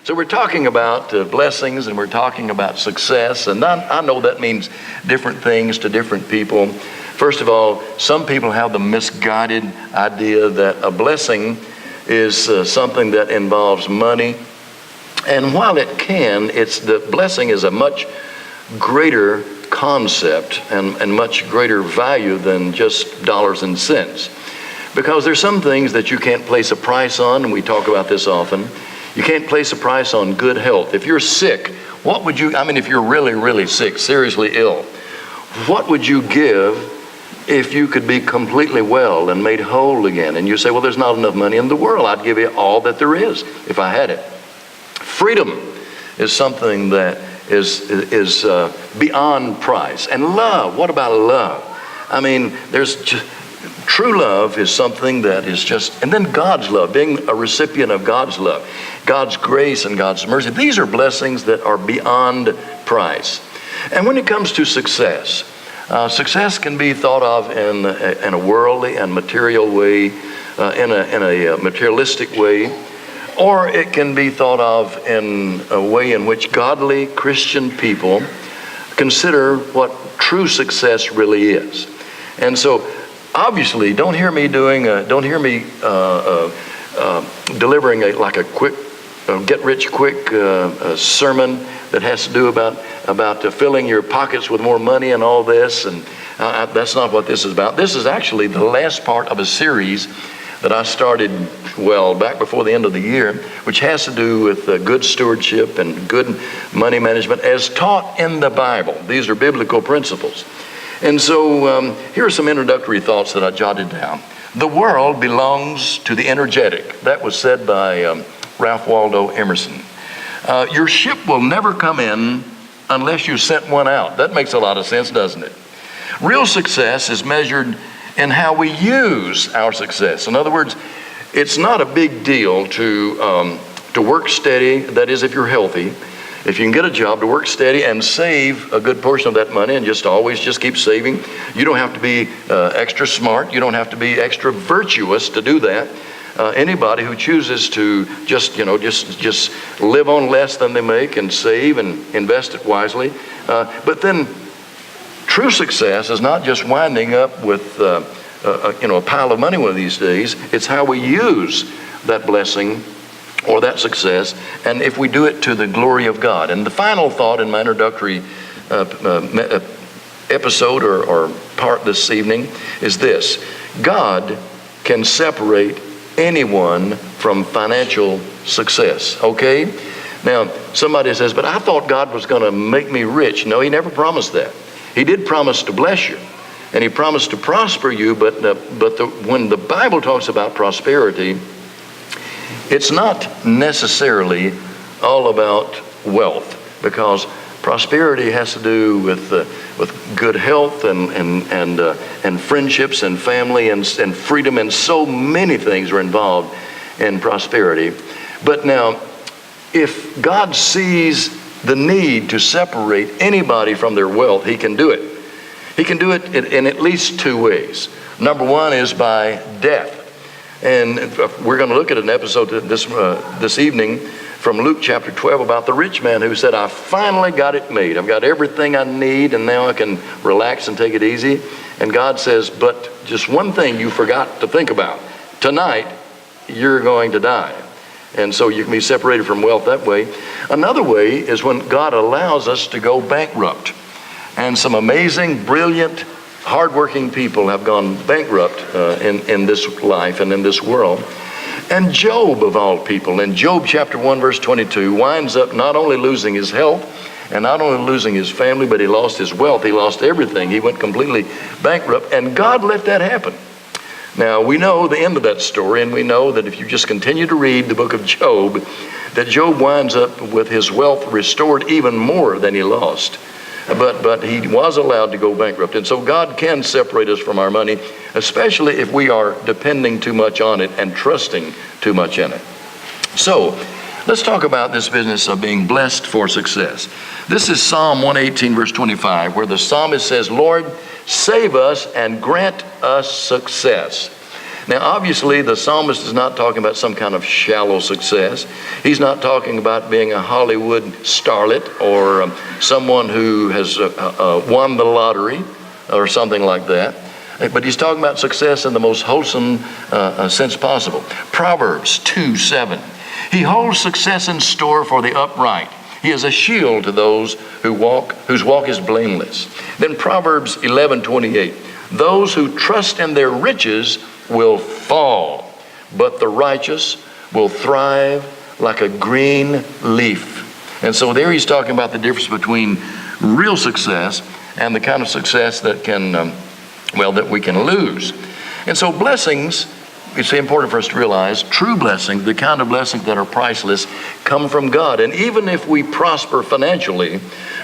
So we're talking about blessings, and we're talking about success, and I know that means different things to different people. First of all, some people have the misguided idea that a blessing is something that involves money. And while it can, the blessing is a much greater concept and much greater value than just dollars and cents. Because there's some things that you can't place a price on, and we talk about this often. You can't place a price on good health. If you're sick, if you're really, really sick, seriously ill, what would you give if you could be completely well and made whole again? And you say, well, there's not enough money in the world. I'd give you all that there is if I had it. Freedom is something that is beyond price. And love, what about love? True love is something that is just, and then God's love, being a recipient of God's love, God's grace and God's mercy. These are blessings that are beyond price. And when it comes to success, success can be thought of in a worldly and material way, in a materialistic way, or it can be thought of in a way in which godly Christian people consider what true success really is. And so, obviously, don't hear me delivering a quick, get-rich-quick sermon that has to do about filling your pockets with more money and all this. And that's not what this is about. This is actually the last part of a series that I started, back before the end of the year, which has to do with good stewardship and good money management as taught in the Bible. These are biblical principles. And so here are some introductory thoughts that I jotted down. The world belongs to the energetic. That was said by Ralph Waldo Emerson. Your ship will never come in unless you sent one out. That makes a lot of sense, doesn't it? Real success is measured in how we use our success. In other words, it's not a big deal to work steady, that is if you're healthy. If you can get a job, to work steady and save a good portion of that money and always keep saving. You don't have to be extra smart. You don't have to be extra virtuous to do that. Anybody who chooses to just live on less than they make and save and invest it wisely. But then true success is not just winding up with a pile of money one of these days. It's how we use that blessing or that success, and if we do it to the glory of God. And the final thought in my introductory episode or part this evening is this: God can separate anyone from financial success. Okay? Now, somebody says, but I thought God was going to make me rich. No, He never promised that. He did promise to bless you, and He promised to prosper you, but when the Bible talks about prosperity, it's not necessarily all about wealth, because prosperity has to do with good health and friendships and family and freedom, and so many things are involved in prosperity. But now, if God sees the need to separate anybody from their wealth, He can do it. He can do it in at least two ways. Number one is by death. And we're going to look at an episode this evening from Luke chapter 12 about the rich man who said, I finally got it made. I've got everything I need, and now I can relax and take it easy. And God says, but just one thing you forgot to think about. Tonight, you're going to die. And so you can be separated from wealth that way. Another way is when God allows us to go bankrupt. And some amazing, brilliant, hardworking people have gone bankrupt in this life and in this world. And Job, of all people, in Job chapter 1, verse 22, winds up not only losing his health and not only losing his family, but he lost his wealth. He lost everything. He went completely bankrupt, and God let that happen. Now, we know the end of that story, and we know that if you just continue to read the book of Job, that Job winds up with his wealth restored even more than he lost. But he was allowed to go bankrupt. And so God can separate us from our money, especially if we are depending too much on it and trusting too much in it. So let's talk about this business of being blessed for success. This is Psalm 118, verse 25, where the psalmist says, Lord, save us and grant us success. Now, obviously, the psalmist is not talking about some kind of shallow success. He's not talking about being a Hollywood starlet or someone who has won the lottery or something like that. But he's talking about success in the most wholesome sense possible. Proverbs 2:7. He holds success in store for the upright. He is a shield to those whose walk is blameless. Then Proverbs 11:28. Those who trust in their riches will fall, but the righteous will thrive like a green leaf. And so there he's talking about the difference between real success and the kind of success that that we can lose. And so blessings, it's important for us to realize, true blessings, the kind of blessings that are priceless, come from God. And even if we prosper financially,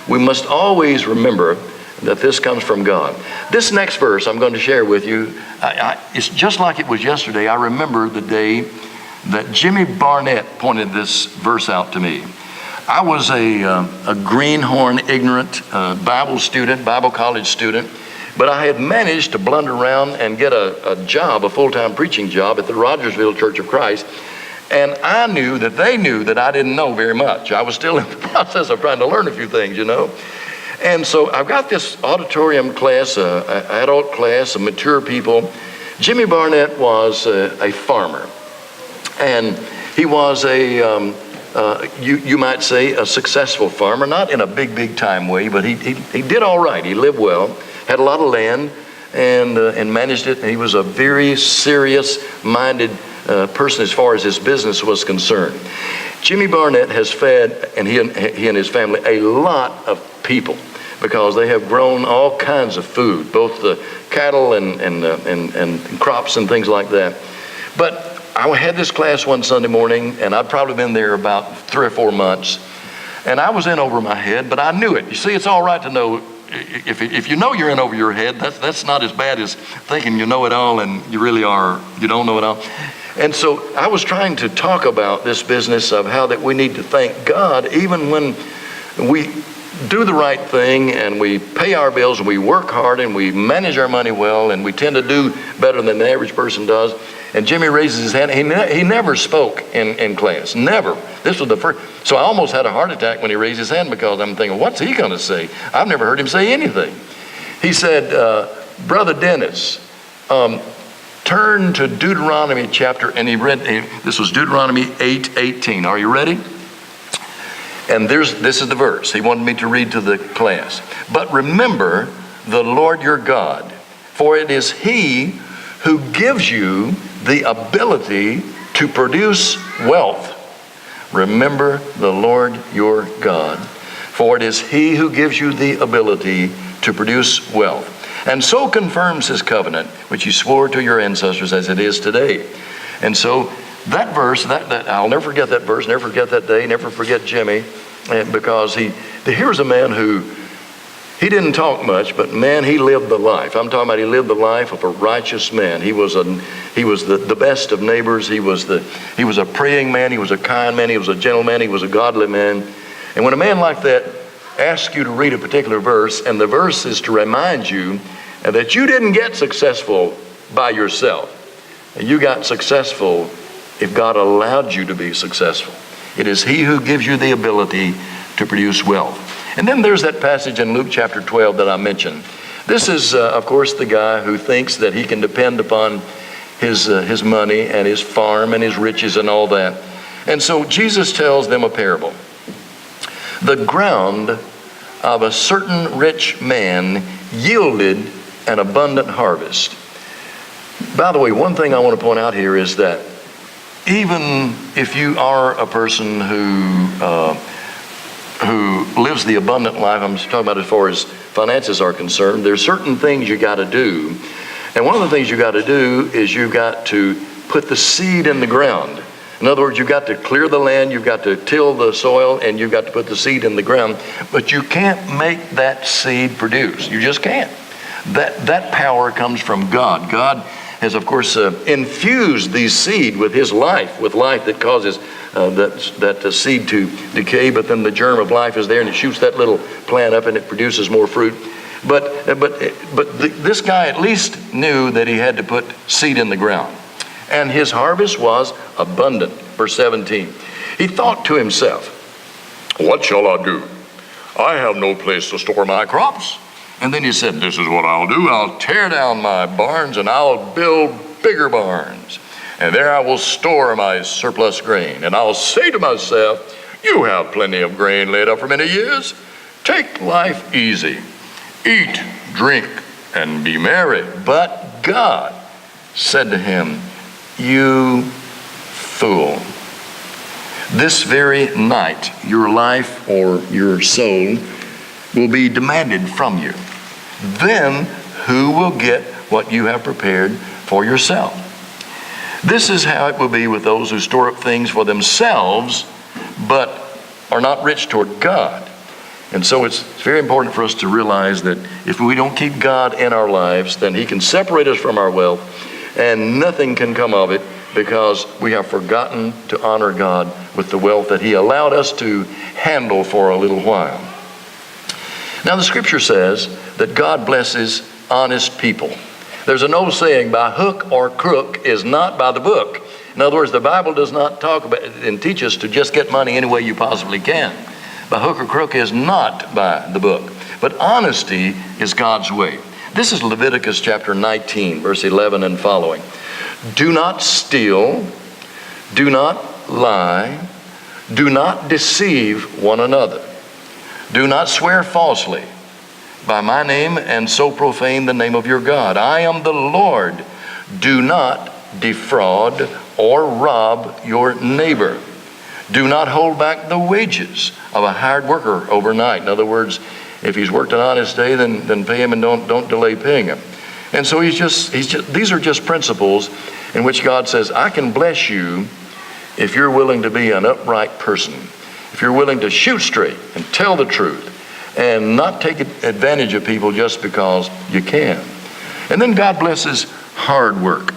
we must always remember that this comes from God. This next verse I'm going to share with you, it's just like it was yesterday. I remember the day that Jimmy Barnett pointed this verse out to me. I was a greenhorn, ignorant Bible college student, but I had managed to blunder around and get a job, a full-time preaching job at the Rogersville Church of Christ. And I knew that they knew that I didn't know very much. I was still in the process of trying to learn a few things, And so I've got this auditorium class, an adult class of mature people. Jimmy Barnett was a farmer. And he was you might say, a successful farmer, not in a big time way, but he did all right. He lived well, had a lot of land, and managed it. And he was a very serious-minded person as far as his business was concerned. Jimmy Barnett has fed, and he and his family, a lot of people, because they have grown all kinds of food, both the cattle and crops and things like that. But I had this class one Sunday morning, and I'd probably been there about 3 or 4 months, and I was in over my head, but I knew it. You see, it's all right to know. If you know you're in over your head, that's not as bad as thinking you know it all and you don't know it all. And so I was trying to talk about this business of how that we need to thank God even when we do the right thing and we pay our bills and we work hard and we manage our money well and we tend to do better than the average person does. And Jimmy raises his hand. He never spoke in class, never. This was the first. So I almost had a heart attack when he raised his hand, because I'm thinking, what's he going to say? I've never heard him say anything. He said, Brother Dennis, turn to Deuteronomy chapter, and he read, this was Deuteronomy 8:18. Are you ready? And this is the verse he wanted me to read to the class. But remember the Lord your God, for it is He who gives you the ability to produce wealth. Remember the Lord your God, for it is He who gives you the ability to produce wealth, and so confirms His covenant, which He swore to your ancestors as it is today. And so that verse, that I'll never forget that verse, never forget that day, never forget Jimmy, because here's a man who, he didn't talk much, but man, he lived the life. I'm talking about he lived the life of a righteous man. He was the best of neighbors. He was a praying man. He was a kind man. He was a gentleman. He was a godly man. And when a man like that asks you to read a particular verse, and the verse is to remind you that you didn't get successful by yourself. You got successful if God allowed you to be successful. It is He who gives you the ability to produce wealth. And then there's that passage in Luke chapter 12 that I mentioned. This is, of course, the guy who thinks that he can depend upon his money and his farm and his riches and all that. And so Jesus tells them a parable. The ground of a certain rich man yielded an abundant harvest. By the way, one thing I want to point out here is that even if you are a person who lives the abundant life, I'm talking about as far as finances are concerned, there's certain things you got to do. And one of the things you got to do is you got to put the seed in the ground. In other words, you've got to clear the land, you've got to till the soil, and you've got to put the seed in the ground. But you can't make that seed produce. You just can't. That power comes from God. God has, of course, infused the seed with His life, with life that causes that seed to decay, but then the germ of life is there, and it shoots that little plant up, and it produces more fruit. But this guy at least knew that he had to put seed in the ground. and his harvest was abundant. Verse 17. He thought to himself, what shall I do? I have no place to store my crops. And then he said, this is what I'll do. I'll tear down my barns and I'll build bigger barns. And there I will store my surplus grain. And I'll say to myself, you have plenty of grain laid up for many years. Take life easy. Eat, drink, and be merry. But God said to him, you fool. This very night, your life or your soul will be demanded from you. Then who will get what you have prepared for yourself? This is how it will be with those who store up things for themselves, but are not rich toward God. And so it's very important for us to realize that if we don't keep God in our lives, then he can separate us from our wealth, and nothing can come of it, because we have forgotten to honor God with the wealth that he allowed us to handle for a little while. Now the scripture says that God blesses honest people. There's an old saying, by hook or crook is not by the book. In other words, the Bible does not talk about and teach us to just get money any way you possibly can. By hook or crook is not by the book. But honesty is God's way. This is Leviticus chapter 19, verse 11 and following. Do not steal, do not lie, do not deceive one another. Do not swear falsely by my name and so profane the name of your God. I am the Lord. Do not defraud or rob your neighbor. Do not hold back the wages of a hired worker overnight. In other words, if he's worked an honest day, then pay him and don't delay paying him. And so these are just principles in which God says, I can bless you if you're willing to be an upright person. If you're willing to shoot straight and tell the truth and not take advantage of people just because you can. And then God blesses hard work.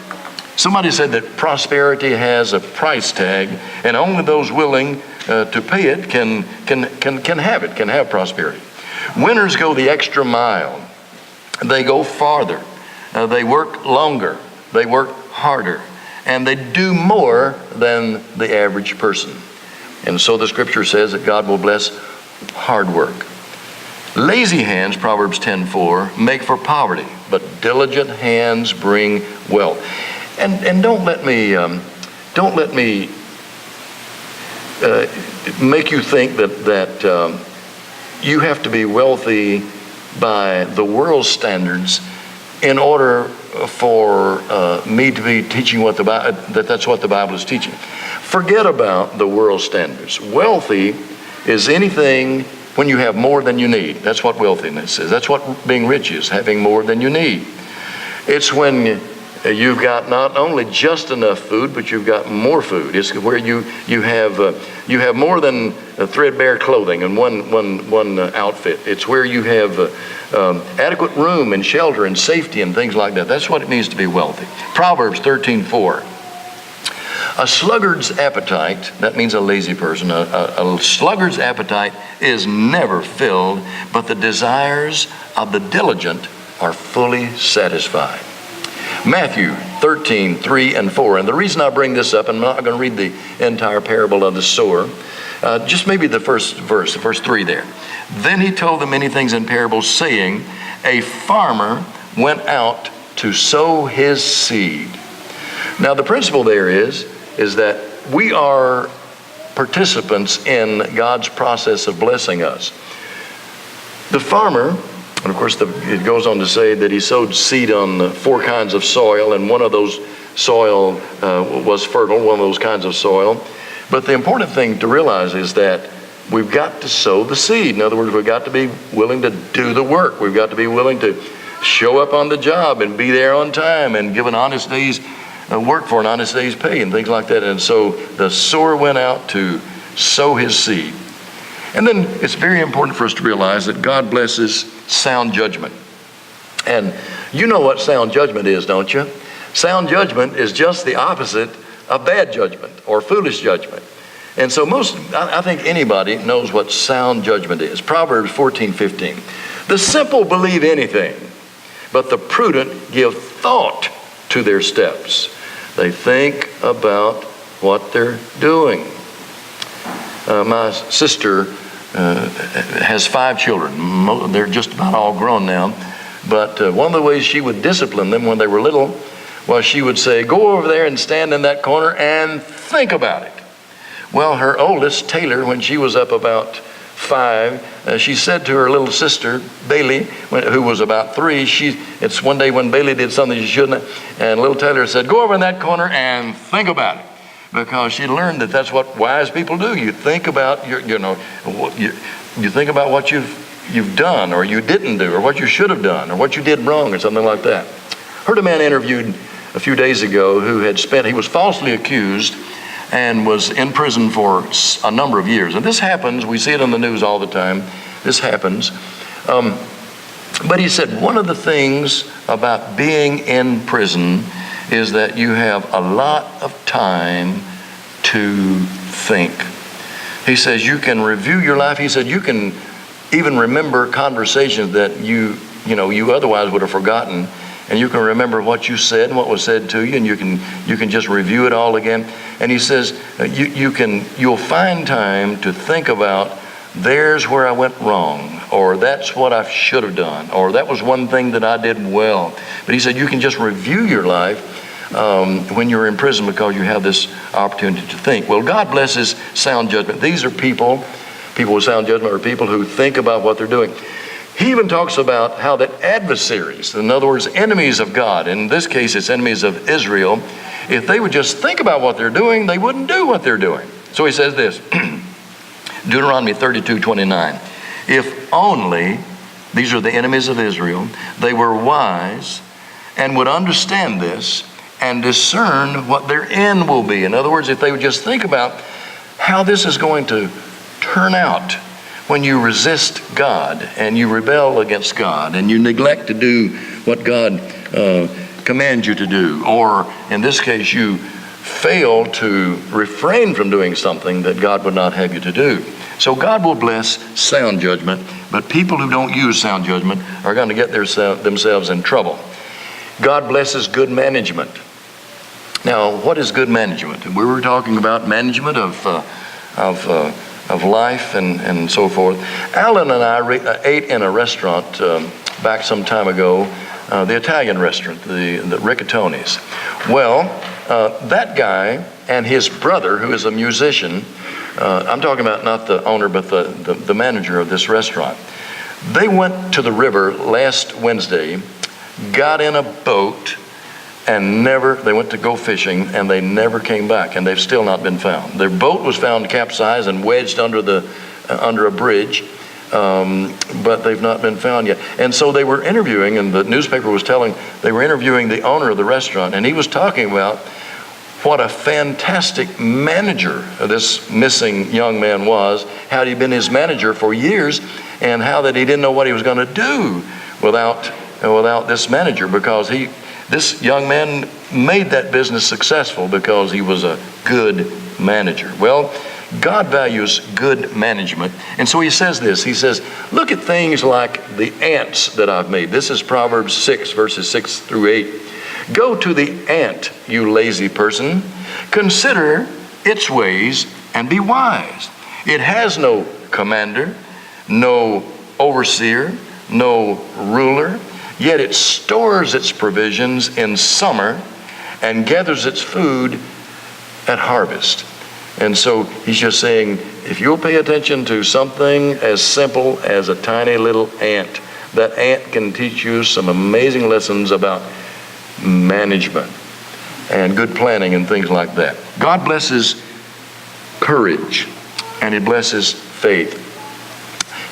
Somebody said that prosperity has a price tag, and only those willing to pay it can have prosperity. Winners go the extra mile. They go farther. They work longer. They work harder. And they do more than the average person. And so the scripture says that God will bless hard work. Lazy hands, Proverbs 10:4, make for poverty, but diligent hands bring wealth. And don't let me make you think that you have to be wealthy by the world's standards in order for me to be teaching that's what the Bible is teaching. Forget about the world standards. Wealthy is anything when you have more than you need. That's what wealthiness is. That's what being rich is, having more than you need. It's when you've got not only just enough food, but you've got more food. It's where you have more than threadbare clothing and one outfit. It's where you have adequate room and shelter and safety and things like that. That's what it means to be wealthy. Proverbs 13:4. A sluggard's appetite, that means a lazy person, a sluggard's appetite is never filled, but the desires of the diligent are fully satisfied. Matthew 13:3 and 4. And the reason I bring this up, and I'm not going to read the entire parable of the sower, just maybe the first verse, verse 3 there. Then he told them many things in parables, saying, a farmer went out to sow his seed. Now the principle there is that we are participants in God's process of blessing us. The farmer, and of course it goes on to say that he sowed seed on 4 kinds of soil, and one of those soil was fertile, one of those kinds of soil. But the important thing to realize is that we've got to sow the seed. In other words, we've got to be willing to do the work. We've got to be willing to show up on the job and be there on time and give an honest day's work for an honest day's pay and things like that. And so the sower went out to sow his seed. And then it's very important for us to realize that God blesses sound judgment. And you know what sound judgment is, don't you? Sound judgment is just the opposite of bad judgment or foolish judgment. And so I think anybody knows what sound judgment is. Proverbs 14:15. The simple believe anything, but the prudent give thought to their steps. They think about what they're doing. My sister has 5 children. They're just about all grown now. But one of the ways she would discipline them when they were little was she would say, go over there and stand in that corner and think about it. Well, her oldest, Taylor, when she was up about 5, she said to her little sister, Bailey, who was about 3, it's one day when Bailey did something she shouldn't have, and little Taylor said, go over in that corner and think about it. Because she learned that that's what wise people do. You think about you think about what you've done or you didn't do or what you should have done or what you did wrong or something like that. Heard a man interviewed a few days ago who he was falsely accused and was in prison for a number of years. And this happens, we see it on the news all the time. This happens. But he said one of the things about being in prison is that you have a lot of time to think. He says you can review your life. He said you can even remember conversations that you otherwise would have forgotten, and you can remember what you said and what was said to you, and you can just review it all again. And he says you'll find time to think about, there's where I went wrong, or that's what I should have done, or that was one thing that I did well. But he said you can just review your life when you're in prison because you have this opportunity to think. Well, God blesses sound judgment. These are people with sound judgment are people who think about what they're doing. He even talks about how that adversaries, in other words, enemies of God, in this case it's enemies of Israel, if they would just think about what they're doing, they wouldn't do what they're doing. So he says this, Deuteronomy 32:29, if only, these are the enemies of Israel, they were wise and would understand this and discern what their end will be. In other words, if they would just think about how this is going to turn out when you resist God and you rebel against God and you neglect to do what God commands you to do, or in this case you fail to refrain from doing something that God would not have you to do. So God will bless sound judgment, but people who don't use sound judgment are going to get themselves in trouble. God blesses good management. Now, what is good management? We were talking about management of life and so forth. Alan and I ate in a restaurant back some time ago, the Italian restaurant, the Riccatonis. Well, that guy and his brother, who is a musician, I'm talking about not the owner, but the manager of this restaurant. They went to the river last Wednesday, got in a boat, and they went to go fishing, and they never came back, and they've still not been found. Their boat was found capsized and wedged under a bridge, but they've not been found yet. And so they were interviewing, and the newspaper was they were interviewing the owner of the restaurant, and he was talking about what a fantastic manager this missing young man was, how he'd been his manager for years, and how that he didn't know what he was going to do without this manager, because this young man made that business successful because he was a good manager. Well, God values good management. And so he says this. He says, look at things like the ants that I've made. This is Proverbs 6, verses 6 through 8. Go to the ant, you lazy person. Consider its ways and be wise. It has no commander, no overseer, no ruler. Yet it stores its provisions in summer and gathers its food at harvest. And so he's just saying, if you'll pay attention to something as simple as a tiny little ant, that ant can teach you some amazing lessons about management and good planning and things like that. God blesses courage and he blesses faith.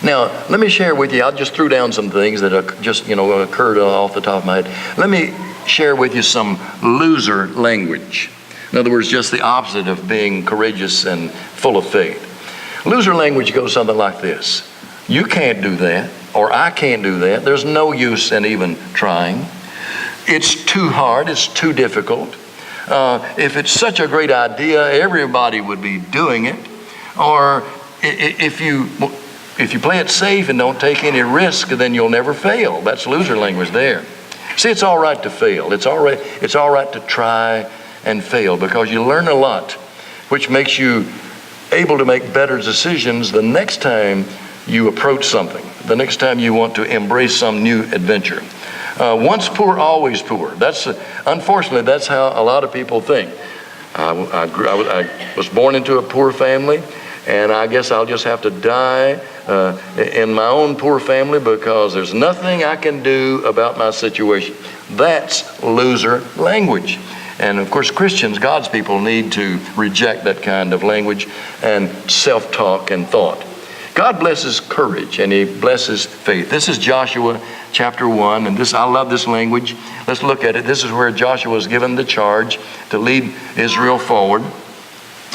Now, let me share with you, I just threw down some things that just, occurred off the top of my head. Let me share with you some loser language. In other words, just the opposite of being courageous and full of faith. Loser language goes something like this. You can't do that, or I can't do that. There's no use in even trying. It's too hard, it's too difficult. If it's such a great idea, everybody would be doing it. Or if you play it safe and don't take any risk, then you'll never fail. That's loser language there. See, it's all right to fail. It's all right to try and fail, because you learn a lot, which makes you able to make better decisions the next time you approach something, the next time you want to embrace some new adventure. Once poor, always poor. Unfortunately, that's how a lot of people think. I was born into a poor family, and I guess I'll just have to die in my own poor family because there's nothing I can do about my situation. That's loser language. And of course, Christians, God's people, need to reject that kind of language and self-talk and thought. God blesses courage and He blesses faith. This is Joshua chapter 1, and I love this language. Let's look at it. This is where Joshua is given the charge to lead Israel forward.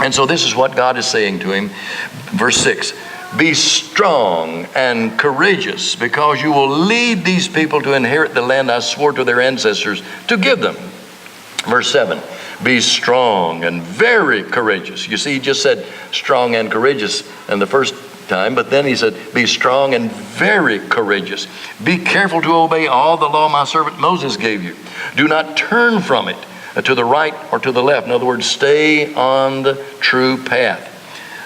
And so this is what God is saying to him. Verse 6, be strong and courageous, because you will lead these people to inherit the land I swore to their ancestors to give them. Verse 7, be strong and very courageous. You see, he just said strong and courageous in the first time, but then he said, be strong and very courageous. Be careful to obey all the law my servant Moses gave you. Do not turn from it to the right or to the left. In other words, stay on the true path,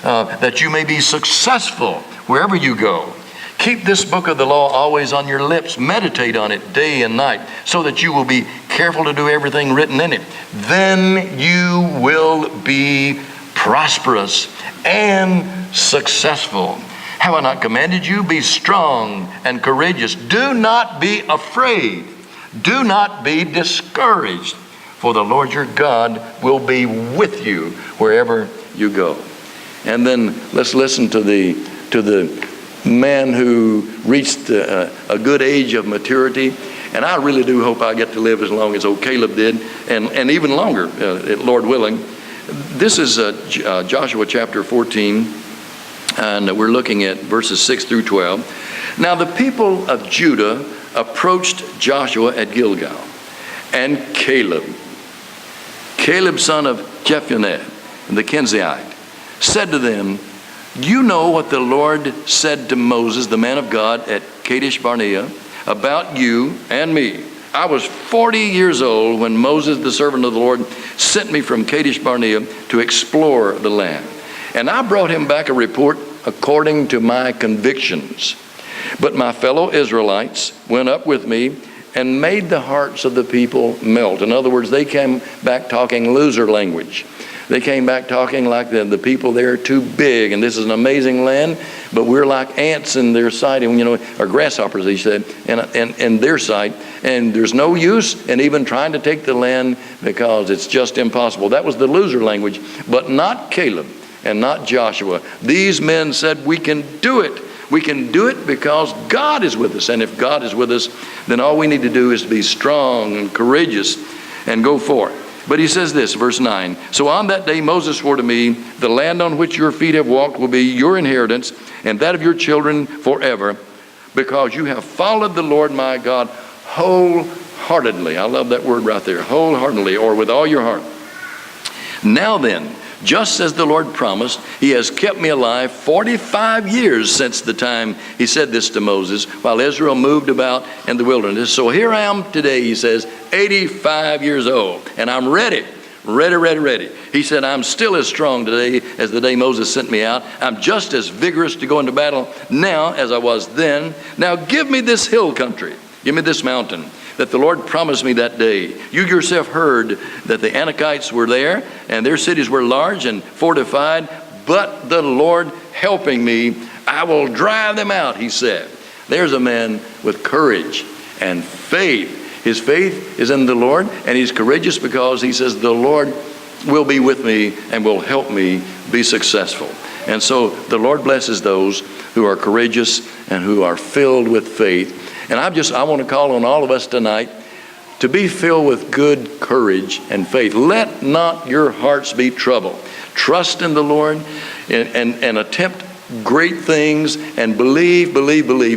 that you may be successful wherever you go. Keep this book of the law always on your lips. Meditate on it day and night, so that you will be careful to do everything written in it. Then you will be prosperous and successful. Have I not commanded you? Be strong and courageous. Do not be afraid. Do not be discouraged, for the Lord your God will be with you wherever you go. And then let's listen to the man who reached a good age of maturity. And I really do hope I get to live as long as old Caleb did, and even longer, Lord willing. This is Joshua chapter 14, and we're looking at verses 6 through 12. Now the people of Judah approached Joshua at Gilgal, and Caleb, son of Jephunneh, the Kenizzite, said to them, you know what the Lord said to Moses, the man of God, at Kadesh Barnea, about you and me. I was 40 years old when Moses, the servant of the Lord, sent me from Kadesh Barnea to explore the land. And I brought him back a report according to my convictions. But my fellow Israelites went up with me and made the hearts of the people melt. In other words, they came back talking loser language. They came back talking like the people there are too big, and this is an amazing land, but we're like ants in their sight, and or grasshoppers, he said, in their sight, and there's no use in even trying to take the land because it's just impossible. That was the loser language, but not Caleb and not Joshua. These men said, we can do it. We can do it because God is with us, and if God is with us, then all we need to do is to be strong and courageous and go forth. But he says this, verse 9, so on that day Moses swore to me, the land on which your feet have walked will be your inheritance and that of your children forever, because you have followed the Lord my God wholeheartedly. I love that word right there, wholeheartedly, or with all your heart. Now then, just as the Lord promised, he has kept me alive 45 years since the time he said this to Moses, while Israel moved about in the wilderness. So here I am today, he says, 85 years old, and I'm ready. He said, I'm still as strong today as the day Moses sent me out. I'm just as vigorous to go into battle now as I was then. Now give me this hill country. Give me this mountain that the Lord promised me that day. You yourself heard that the Anakites were there, and their cities were large and fortified, but the Lord helping me, I will drive them out, he said. There's a man with courage and faith. His faith is in the Lord, and he's courageous because he says, the Lord will be with me and will help me be successful. And so the Lord blesses those who are courageous and who are filled with faith. And I want to call on all of us tonight to be filled with good courage and faith. Let not your hearts be troubled. Trust in the Lord and attempt great things and believe.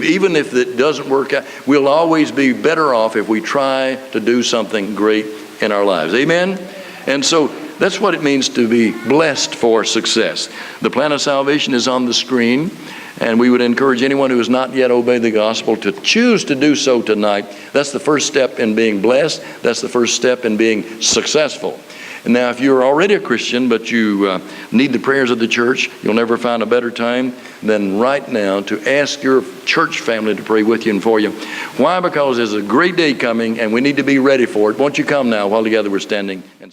Even if it doesn't work out, we'll always be better off if we try to do something great in our lives. Amen? And so that's what it means to be blessed for success. The plan of salvation is on the screen. And we would encourage anyone who has not yet obeyed the gospel to choose to do so tonight. That's the first step in being blessed. That's the first step in being successful. And now, if you're already a Christian, but you need the prayers of the church, you'll never find a better time than right now to ask your church family to pray with you and for you. Why? Because there's a great day coming, and we need to be ready for it. Won't you come now while together we're standing and